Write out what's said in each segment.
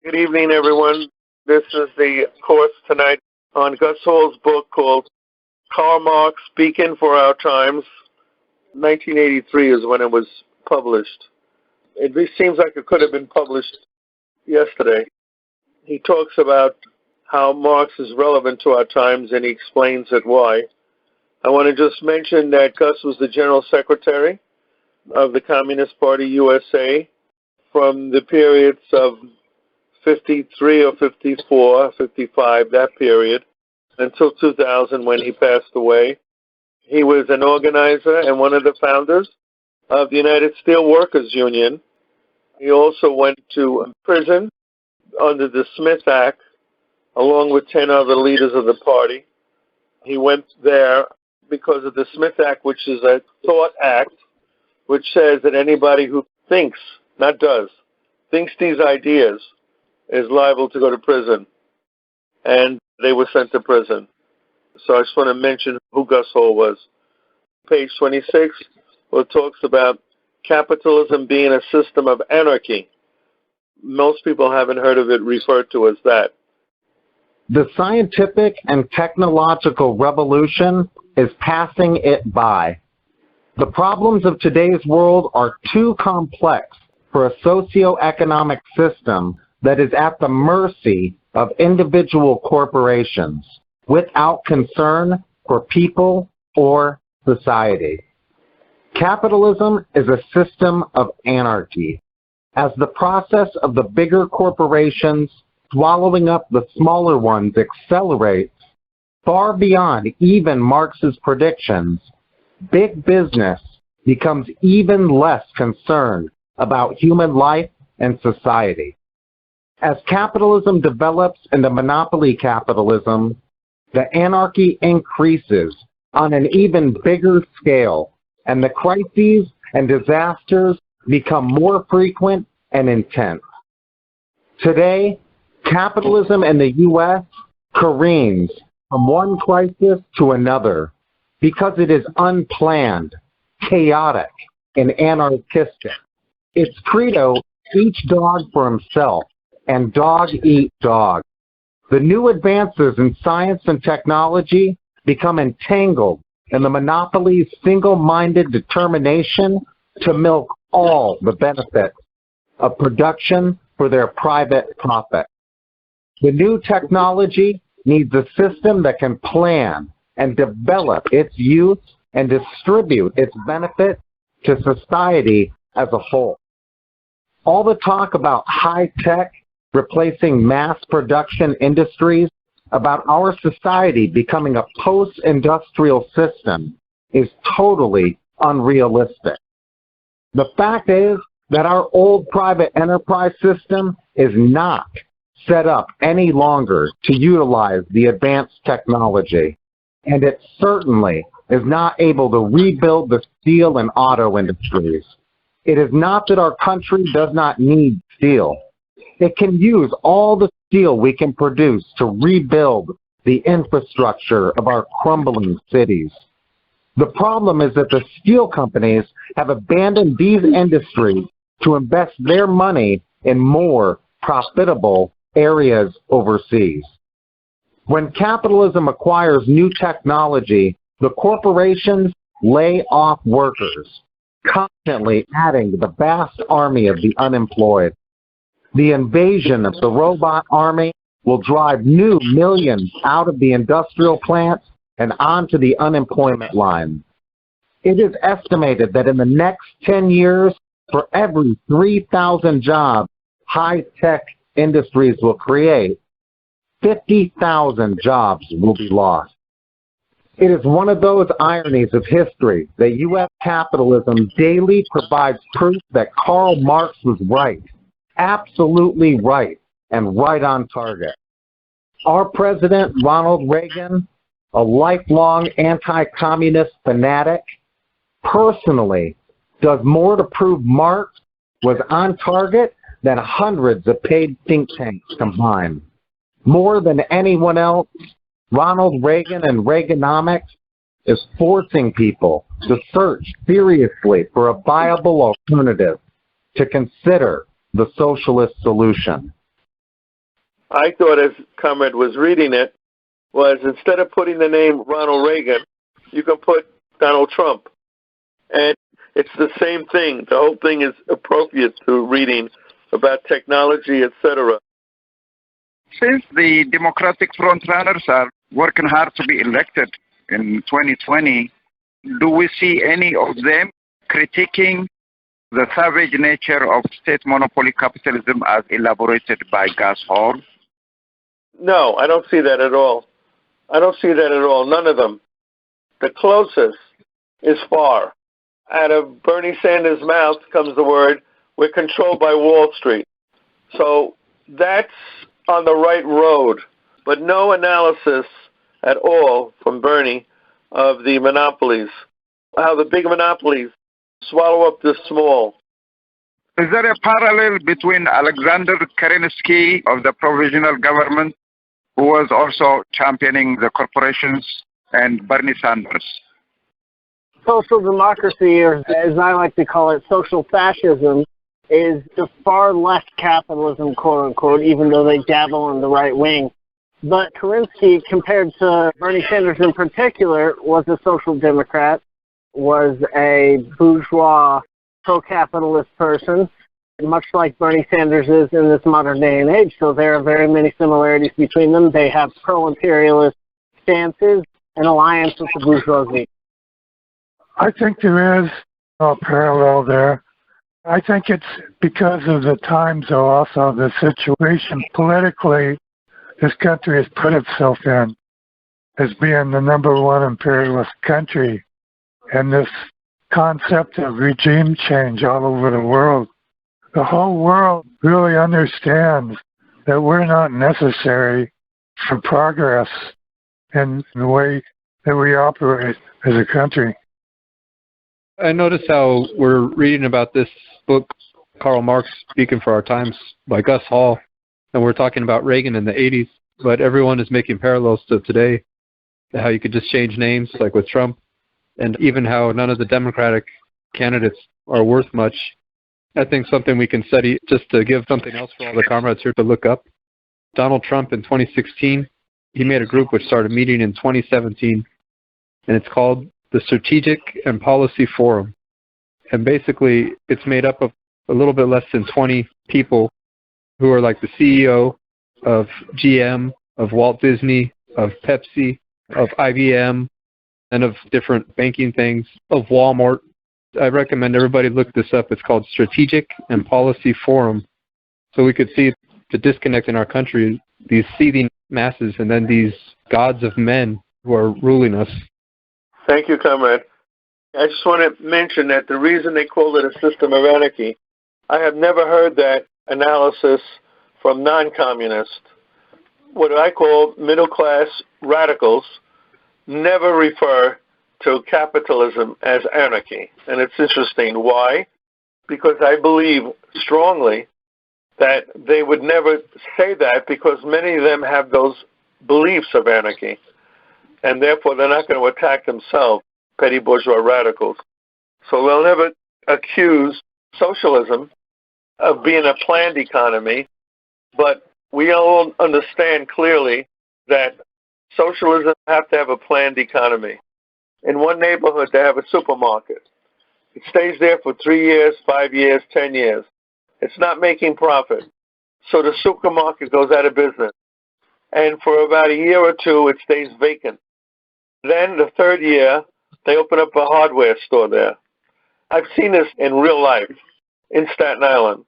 Good evening, everyone. This is the course tonight on Gus Hall's book called Karl Marx, Speaking for Our Times. 1983 is when it was published. It seems like it could have been published yesterday. He talks about how Marx is relevant to our times, and he explains it why. I want to just mention that Gus was the General Secretary of the Communist Party USA from the periods of 53 or 54, 55, that period, until 2000 when he passed away. He was an organizer and one of the founders of the United Steelworkers Union. He also went to prison under the Smith Act, along with 10 other leaders of the party. He went there because of the Smith Act, which is a thought act, which says that anybody who thinks, not does, thinks these ideas is liable to go to prison. And they were sent to prison. So I just want to mention who Gus Hall was. Page 26, where it talks about capitalism being a system of anarchy. Most people haven't heard of it referred to as that. The scientific and technological revolution is passing it by. The problems of today's world are too complex for a socio-economic system that is at the mercy of individual corporations without concern for people or society. Capitalism is a system of anarchy. As the process of the bigger corporations swallowing up the smaller ones accelerates far beyond even Marx's predictions, big business becomes even less concerned about human life and society. As capitalism develops into monopoly capitalism, the anarchy increases on an even bigger scale, and the crises and disasters become more frequent and intense. Today, capitalism in the U.S. careens from one crisis to another because it is unplanned, chaotic, and anarchistic. Its credo, each dog for himself, and dog eat dog. The new advances in science and technology become entangled in the monopoly's single-minded determination to milk all the benefits of production for their private profit. The new technology needs a system that can plan and develop its use and distribute its benefits to society as a whole. All the talk about high-tech replacing mass production industries, about our society becoming a post-industrial system, is totally unrealistic. The fact is that our old private enterprise system is not set up any longer to utilize the advanced technology, and it certainly is not able to rebuild the steel and auto industries. It is not that our country does not need steel. It can use all the steel we can produce to rebuild the infrastructure of our crumbling cities. The problem is that the steel companies have abandoned these industries to invest their money in more profitable areas overseas. When capitalism acquires new technology, the corporations lay off workers, constantly adding to the vast army of the unemployed. The invasion of the robot army will drive new millions out of the industrial plants and onto the unemployment line. It is estimated that in the next 10 years, for every 3,000 jobs high-tech industries will create, 50,000 jobs will be lost. It is one of those ironies of history that U.S. capitalism daily provides proof that Karl Marx was right. Absolutely right, and right on target. Our President, Ronald Reagan, a lifelong anti-communist fanatic, personally does more to prove Marx was on target than hundreds of paid think tanks combined. More than anyone else, Ronald Reagan and Reaganomics is forcing people to search seriously for a viable alternative, to consider the socialist solution. I thought, as Comrade was reading it, was instead of putting the name Ronald Reagan, you can put Donald Trump. And it's the same thing. The whole thing is appropriate to reading about technology, etc. Since the Democratic frontrunners are working hard to be elected in 2020, do we see any of them critiquing the savage nature of state monopoly capitalism as elaborated by Gus Hall? No, I don't see that at all. I don't see that at all. None of them. The closest is far. Out of Bernie Sanders' mouth comes the word, we're controlled by Wall Street. So that's on the right road, but no analysis at all from Bernie of the monopolies, how the big monopolies swallow up the small. Is there a parallel between Alexander Kerensky of the provisional government, who was also championing the corporations, and Bernie Sanders? Social democracy, or as I like to call it, social fascism, is the far left capitalism, quote unquote, even though they dabble in the right wing. But Kerensky, compared to Bernie Sanders in particular, was a social democrat, was a bourgeois, pro-capitalist person, much like Bernie Sanders is in this modern day and age. So there are very many similarities between them. They have pro-imperialist stances and alliance with the bourgeoisie. I think there is a parallel there. I think it's because of the times, though, also the situation politically this country has put itself in as being the #1 imperialist country, and this concept of regime change all over the world. The whole world really understands that we're not necessary for progress in the way that we operate as a country. I notice how we're reading about this book, Karl Marx, Speaking for Our Times, by Gus Hall, and we're talking about Reagan in the 80s, but everyone is making parallels to today, how you could just change names, like with Trump, and even how none of the Democratic candidates are worth much. I think something we can study, just to give something else for all the comrades here to look up. Donald Trump in 2016, he made a group which started meeting in 2017, and it's called the Strategic and Policy Forum. And basically, it's made up of a little bit less than 20 people who are like the CEO of GM, of Walt Disney, of Pepsi, of IBM, and of different banking things, of Walmart. I recommend everybody look this up. It's called Strategic and Policy Forum. So we could see the disconnect in our country, these seething masses, and then these gods of men who are ruling us. Thank you, Comrade. I just want to mention that the reason they call it a system of anarchy, I have never heard that analysis from non-communists. What I call middle-class radicals never refer to capitalism as anarchy. And it's interesting. Why? Because I believe strongly that they would never say that, because many of them have those beliefs of anarchy. And therefore, they're not going to attack themselves, petty bourgeois radicals. So they'll never accuse socialism of being a planned economy, but we all understand clearly that socialism have to have a planned economy. In one neighborhood, they have a supermarket. It stays there for 3 years, 5 years, 10 years. It's not making profit. So the supermarket goes out of business. And for about a year or two, it stays vacant. Then the third year, they open up a hardware store there. I've seen this in real life, in Staten Island,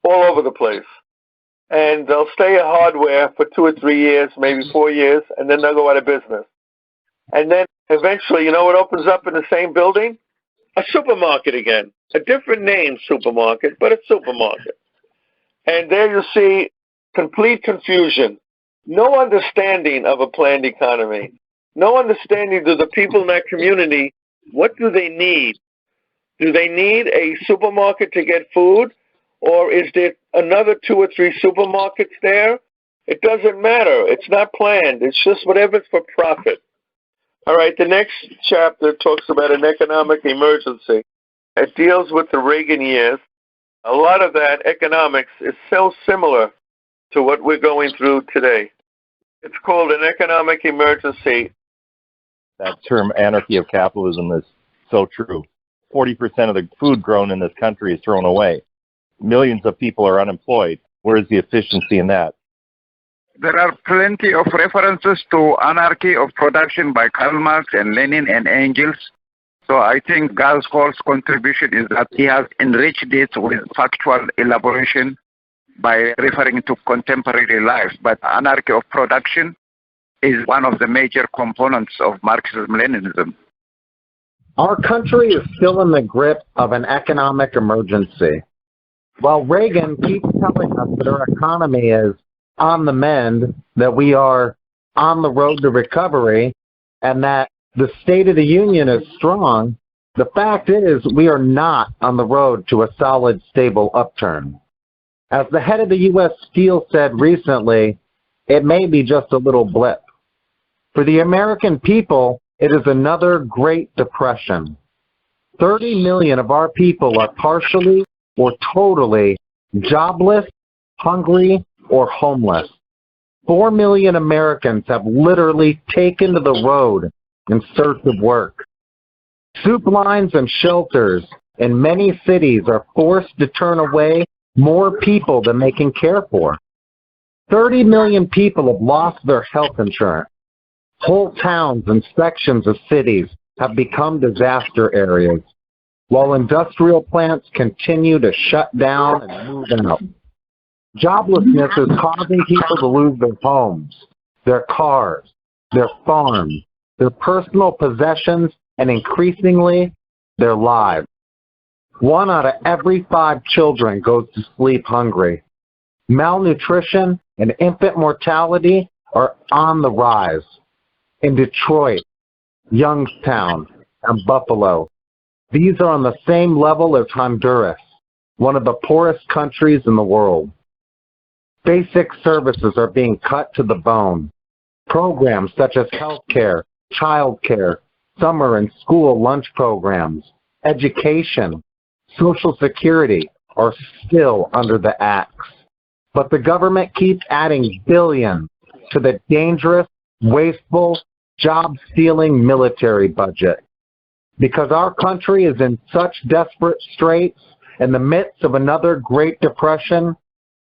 all over the place. And they'll stay at hardware for 2 or 3 years, maybe 4 years, and then they'll go out of business. And then eventually, you know what opens up in the same building? A supermarket again. A different name supermarket, but a supermarket. And there you see complete confusion. No understanding of a planned economy. No understanding to the people in that community, what do they need? Do they need a supermarket to get food? Or is there another 2 or 3 supermarkets there? It doesn't matter. It's not planned. It's just whatever's for profit. All right, the next chapter talks about an economic emergency. It deals with the Reagan years. A lot of that economics is so similar to what we're going through today. It's called an economic emergency. That term, anarchy of capitalism, is so true. 40% of the food grown in this country is thrown away. Millions of people are unemployed. Where is the efficiency in that? There are plenty of references to anarchy of production by Karl Marx and Lenin and Engels. So I think Gus Hall's contribution is that he has enriched it with factual elaboration by referring to contemporary life. But anarchy of production is one of the major components of Marxism-Leninism. Our country is still in the grip of an economic emergency. While Reagan keeps telling us that our economy is on the mend, that we are on the road to recovery, and that the State of the Union is strong, the fact is we are not on the road to a solid, stable upturn. As the head of the U.S. Steel said recently, it may be just a little blip. For the American people, it is another Great Depression. 30 million of our people are partially or totally jobless, hungry, or homeless. 4 million Americans have literally taken to the road in search of work. Soup lines and shelters in many cities are forced to turn away more people than they can care for. 30 million people have lost their health insurance. Whole towns and sections of cities have become disaster areas, while industrial plants continue to shut down and move out. Joblessness is causing people to lose their homes, their cars, their farms, their personal possessions, and increasingly, their lives. 1 out of every 5 children goes to sleep hungry. Malnutrition and infant mortality are on the rise. In Detroit, Youngstown, and Buffalo, these are on the same level as Honduras, one of the poorest countries in the world. Basic services are being cut to the bone. Programs such as health care, child care, summer and school lunch programs, education, Social Security are still under the axe. But the government keeps adding billions to the dangerous, wasteful, job-stealing military budget. Because our country is in such desperate straits in the midst of another Great Depression,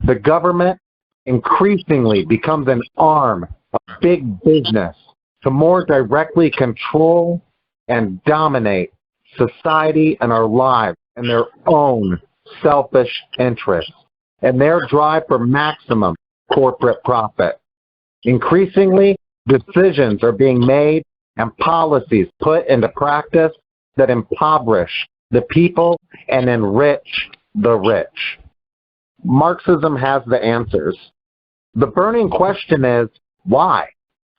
the government increasingly becomes an arm of big business to more directly control and dominate society and our lives in their own selfish interests and their drive for maximum corporate profit. Increasingly, decisions are being made and policies put into practice that impoverish the people and enrich the rich. Marxism has the answers. The burning question is, why?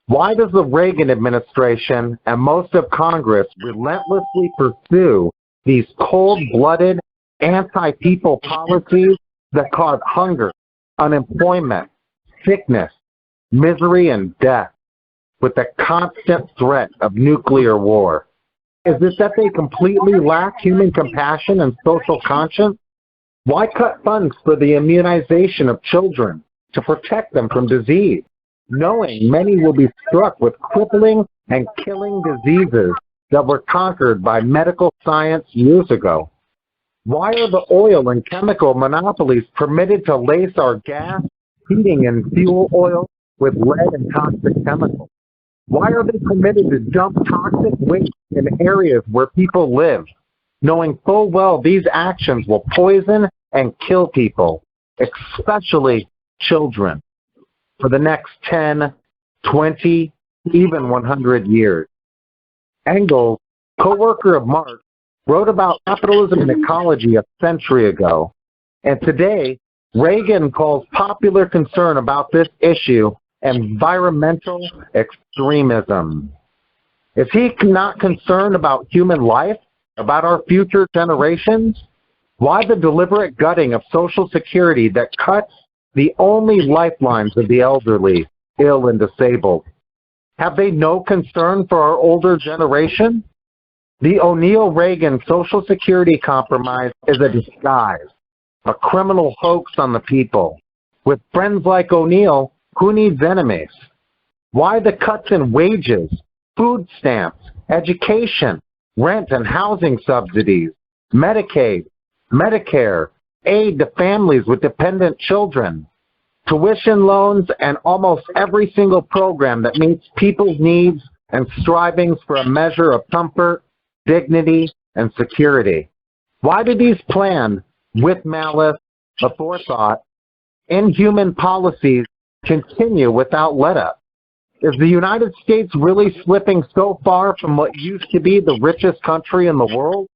Why does the Reagan administration and most of Congress relentlessly pursue these cold-blooded, anti-people policies that cause hunger, unemployment, sickness, misery, and death, with the constant threat of nuclear war? Is it that they completely lack human compassion and social conscience? Why cut funds for the immunization of children to protect them from disease, knowing many will be struck with crippling and killing diseases that were conquered by medical science years ago? Why are the oil and chemical monopolies permitted to lace our gas, heating, and fuel oil with lead and toxic chemicals? Why are they permitted to dump toxic waste in areas where people live, knowing full well these actions will poison and kill people, especially children, for the next 10, 20, even 100 years? Engels, co-worker of Marx, wrote about capitalism and ecology a century ago, and today Reagan calls popular concern about this issue environmental extremism. Is he not concerned about human life, about our future generations? Why the deliberate gutting of Social Security that cuts the only lifelines of the elderly, ill, and disabled? Have they no concern for our older generation? The O'Neill-Reagan Social Security compromise is a disguise, a criminal hoax on the people. With friends like O'Neill, who needs enemies? Why the cuts in wages, food stamps, education, rent and housing subsidies, Medicaid, Medicare, aid to families with dependent children, tuition loans, and almost every single program that meets people's needs and strivings for a measure of comfort, dignity, and security? Why do these planned, with malice, aforethought, inhuman policies continue without let-up? Is the United States really slipping so far from what used to be the richest country in the world?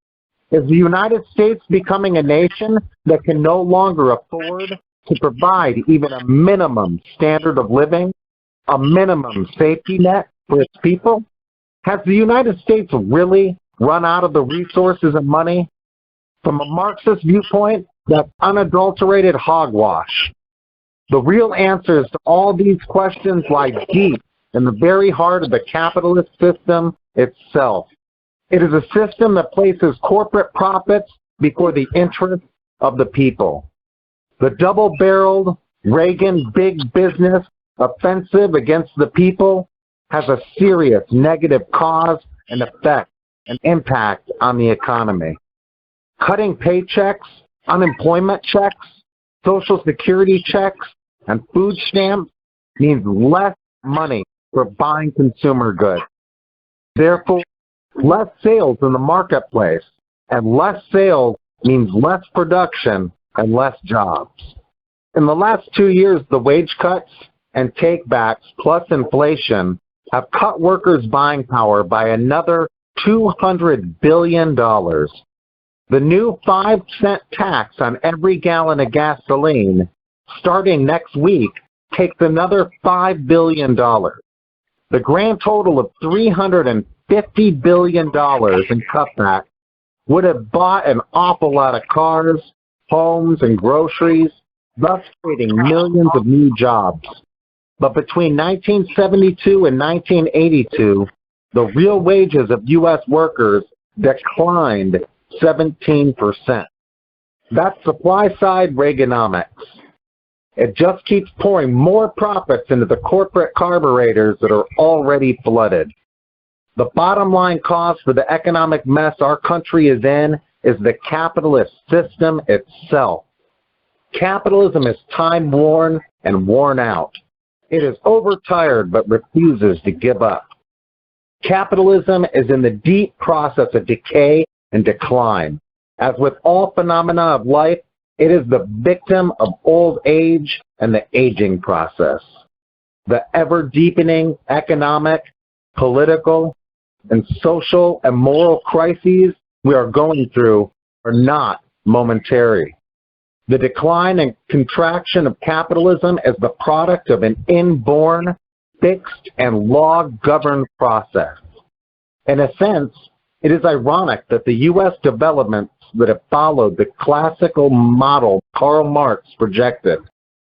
Is the United States becoming a nation that can no longer afford to provide even a minimum standard of living, a minimum safety net for its people? Has the United States really run out of the resources and money? From a Marxist viewpoint, that's unadulterated hogwash. The real answers to all these questions lie deep in the very heart of the capitalist system itself. It is a system that places corporate profits before the interests of the people. The double-barreled Reagan big business offensive against the people has a serious negative cause and effect and impact on the economy. Cutting paychecks, unemployment checks, Social Security checks, and food stamps means less money for buying consumer goods. Therefore, less sales in the marketplace, and less sales means less production and less jobs. In the last 2 years, the wage cuts and takebacks plus inflation have cut workers' buying power by another $200 billion. The new 5-cent tax on every gallon of gasoline, starting next week, takes another $5 billion. The grand total of $350 billion in cutbacks would have bought an awful lot of cars, homes, and groceries, thus creating millions of new jobs. But between 1972 and 1982, the real wages of U.S. workers declined 17%. That's supply-side Reaganomics. It just keeps pouring more profits into the corporate carburetors that are already flooded. The bottom line cost for the economic mess our country is in is the capitalist system itself. Capitalism is time-worn and worn out. It is overtired but refuses to give up. Capitalism is in the deep process of decay and decline. As with all phenomena of life, it is the victim of old age and the aging process. The ever-deepening economic, political, and social and moral crises we are going through are not momentary. The decline and contraction of capitalism is the product of an inborn, fixed, and law-governed process. In a sense, it is ironic that the U.S. developments that have followed the classical model Karl Marx projected,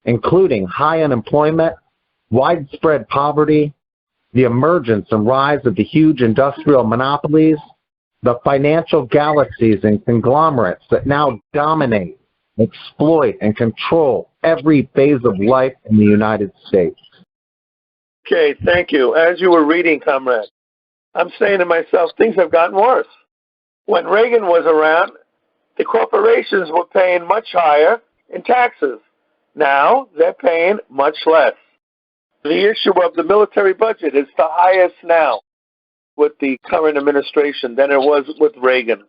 including high unemployment, widespread poverty, the emergence and rise of the huge industrial monopolies, the financial galaxies and conglomerates that now dominate, exploit, and control every phase of life in the United States. Okay, thank you. As you were reading, comrade, I'm saying to myself, things have gotten worse. When Reagan was around, the corporations were paying much higher in taxes. Now, they're paying much less. The issue of the military budget is the highest now with the current administration than it was with Reagan.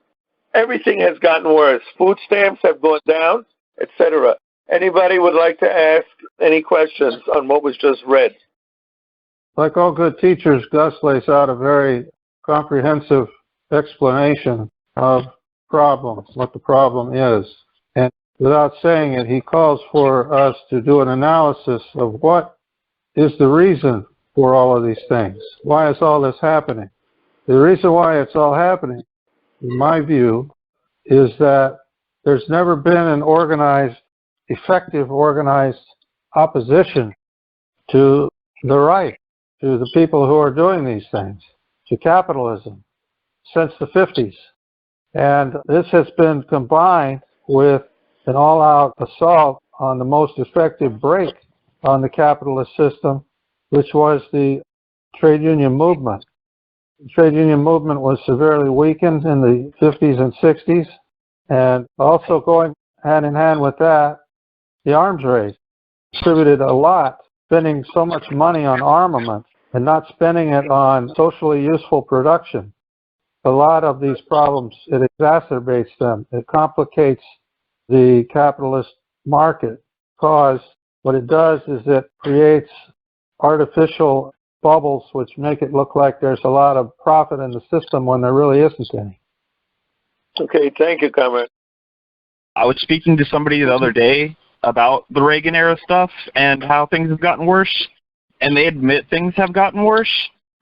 Everything has gotten worse. Food stamps have gone down, etc. Anybody would like to ask any questions on what was just read? Like all good teachers, Gus lays out a very comprehensive explanation of problems, what the problem is. And without saying it, he calls for us to do an analysis of what is the reason for all of these things. Why is all this happening? The reason why it's all happening, in my view, is that there's never been an effective organized opposition to the right, to the people who are doing these things, to capitalism, since the 50s. And this has been combined with an all-out assault on the most effective brake on the capitalist system, which was the trade union movement. The trade union movement was severely weakened in the 50s and 60s, and also going hand in hand with that, the arms race contributed a lot, spending so much money on armament and not spending it on socially useful production. A lot of these problems, it exacerbates them. It complicates the capitalist market, because what it does is it creates artificial bubbles which make it look like there's a lot of profit in the system when there really isn't any. Okay, thank you, Comrade. I was speaking to somebody the other day about the Reagan era stuff and how things have gotten worse, and they admit things have gotten worse,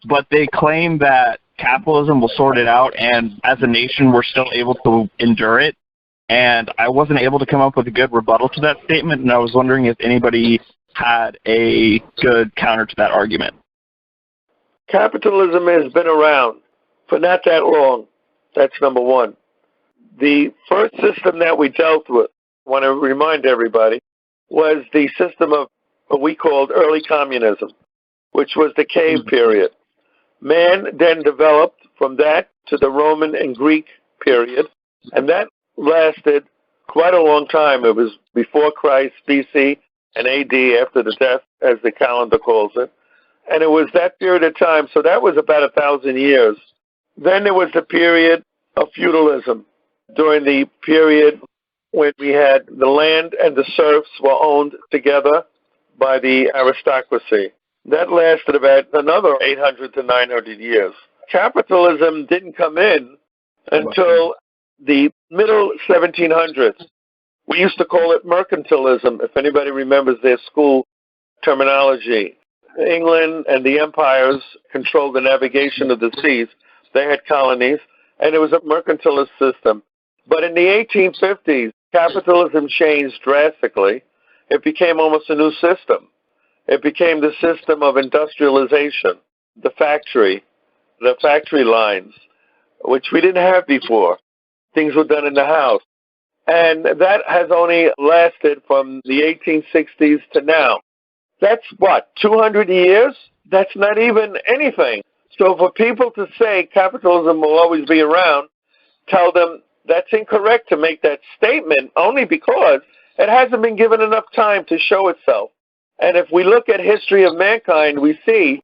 but they claim that capitalism will sort it out, and as a nation we're still able to endure it. And I wasn't able to come up with a good rebuttal to that statement, and I was wondering if anybody had a good counter to that argument. Capitalism has been around for not that long. That's number one. The first system that we dealt with, I want to remind everybody, was the system of what we called early communism, which was the cave period. Man then developed from that to the Roman and Greek period, and that lasted quite a long time. It was before Christ, BC, and AD, after the death, as the calendar calls it. And it was that period of time, so that was about 1,000 years. Then there was the period of feudalism, during the period when we had the land and the serfs were owned together by the aristocracy. That lasted about another 800 to 900 years. Capitalism didn't come in until the middle 1700s. We used to call it mercantilism, if anybody remembers their school terminology. England and the empires controlled the navigation of the seas. They had colonies, and it was a mercantilist system. But in the 1850s, capitalism changed drastically. It became almost a new system. It became the system of industrialization, the factory lines, which we didn't have before. Things were done in the house. And that has only lasted from the 1860s to now. That's what, 200 years? That's not even anything. So for people to say capitalism will always be around, tell them that's incorrect to make that statement, only because it hasn't been given enough time to show itself. And if we look at history of mankind, we see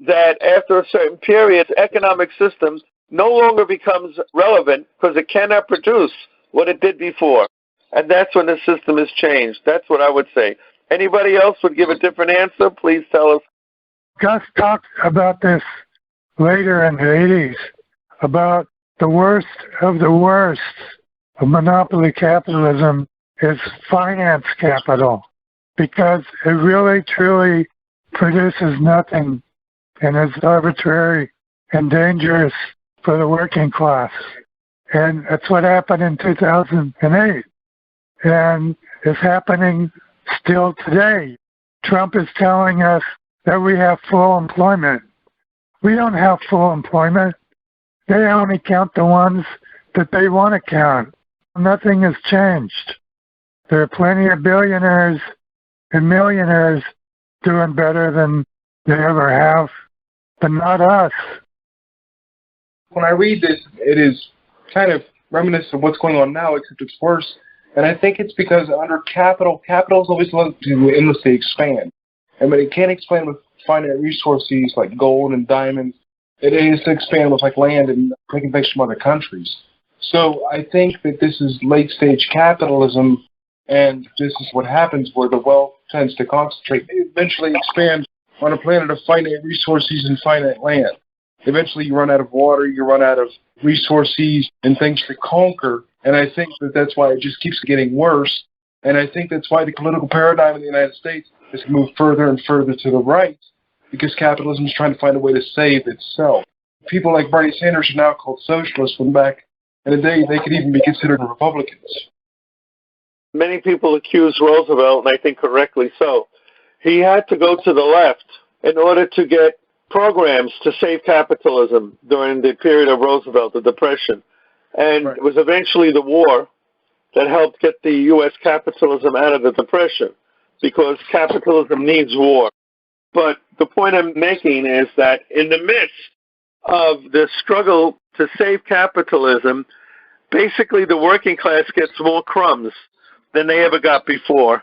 that after a certain period, the economic system no longer becomes relevant because it cannot produce what it did before. And that's when the system has changed. That's what I would say. Anybody else would give a different answer? Please tell us. Gus talked about this later in the 80s, about the worst of the worst of monopoly capitalism is finance capital, because it really, truly produces nothing and is arbitrary and dangerous for the working class. And that's what happened in 2008, and is happening still today. Trump is telling us that we have full employment. We don't have full employment. They only count the ones that they want to count. Nothing has changed. There are plenty of billionaires and millionaires doing better than they ever have, but not us. When I read this, it is kind of reminiscent of what's going on now, except it's worse. And I think it's because under capital's always loved to endlessly expand. And when it can't expand with finite resources like gold and diamonds, it is to expand with like land and taking things from other countries. So I think that this is late-stage capitalism, and this is what happens where the wealth tends to concentrate. They eventually expand on a planet of finite resources and finite land. Eventually you run out of water, you run out of resources and things to conquer, and I think that that's why it just keeps getting worse. And I think that's why the political paradigm in the United States has moved further and further to the right, because capitalism is trying to find a way to save itself. People like Bernie Sanders are now called socialists, when back in the day they could even be considered Republicans. Many people accuse Roosevelt, and I think correctly so. He had to go to the left in order to get programs to save capitalism during the period of Roosevelt, the Depression. And It was eventually the war that helped get the U.S. capitalism out of the Depression, because capitalism needs war. But the point I'm making is that in the midst of the struggle to save capitalism, basically the working class gets more crumbs than they ever got before.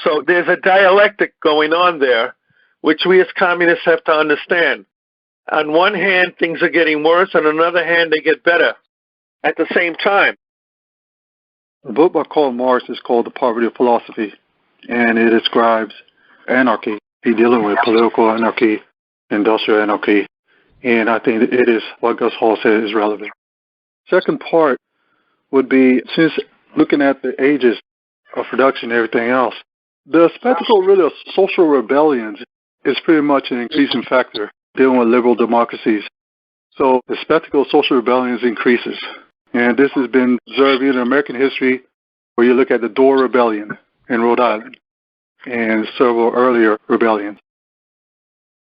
So there's a dialectic going on there, which we as communists have to understand. On one hand, things are getting worse, and on the other hand, they get better at the same time. The book by Karl Marx is called The Poverty of Philosophy, and it describes anarchy. He's dealing with political anarchy, industrial anarchy, and I think it is what Gus Hall said is relevant. Second part would be, since looking at the ages of production and everything else, the spectacle really of social rebellions is pretty much an increasing factor dealing with liberal democracies. So the spectacle of social rebellions increases. And this has been observed in American history, where you look at the Dorr Rebellion in Rhode Island and several earlier rebellions.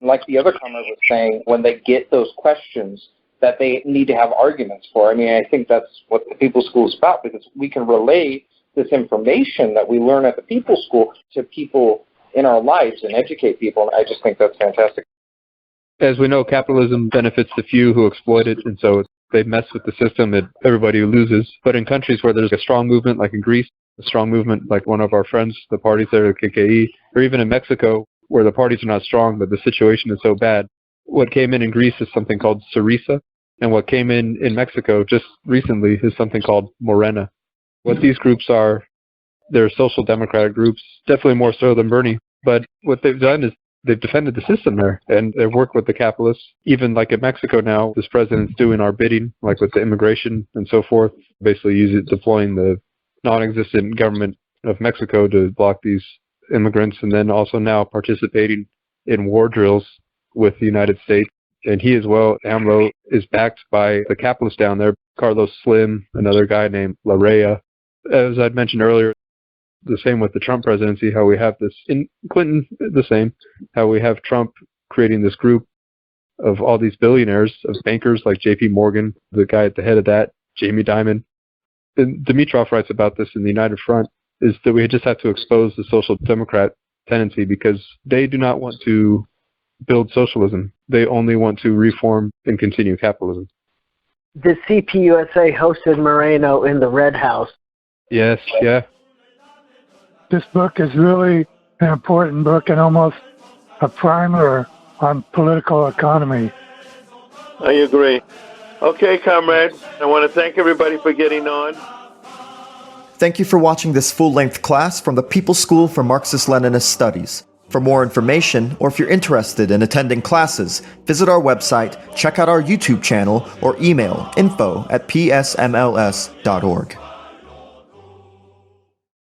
Like the other commenter was saying, when they get those questions that they need to have arguments for. I mean, I think that's what the People's School is about, because we can relay this information that we learn at the People's School to people in our lives and educate people. And I just think that's fantastic. As we know, capitalism benefits the few who exploit it, and so they mess with the system and everybody loses. But in countries where there's a strong movement, like in Greece, a strong movement like one of our friends, the parties there, the KKE, or even in Mexico, where the parties are not strong, but the situation is so bad. What came in Greece is something called Syriza, and what came in Mexico just recently is something called Morena. What these groups are, they're social democratic groups, definitely more so than Bernie. But what they've done is they've defended the system there, and they've worked with the capitalists. Even like in Mexico now, this president's doing our bidding, like with the immigration and so forth, basically deploying the non-existent government of Mexico to block these immigrants, and then also now participating in war drills with the United States. And he as well, AMLO, is backed by the capitalists down there, Carlos Slim, another guy named Larrea. As I'd mentioned earlier, the same with the Trump presidency, how we have this, in Clinton, the same, how we have Trump creating this group of all these billionaires, of bankers like J.P. Morgan, the guy at the head of that, Jamie Dimon. And Dimitrov writes about this in the United Front, is that we just have to expose the social democrat tendency, because they do not want to build socialism. They only want to reform and continue capitalism. The CPUSA hosted Moreno in the Red House. Yes, yeah. This book is really an important book and almost a primer on political economy. I agree. Okay, comrades, I want to thank everybody for getting on. Thank you for watching this full-length class from the People's School for Marxist-Leninist Studies. For more information, or if you're interested in attending classes, visit our website, check out our YouTube channel, or email info@psmls.org.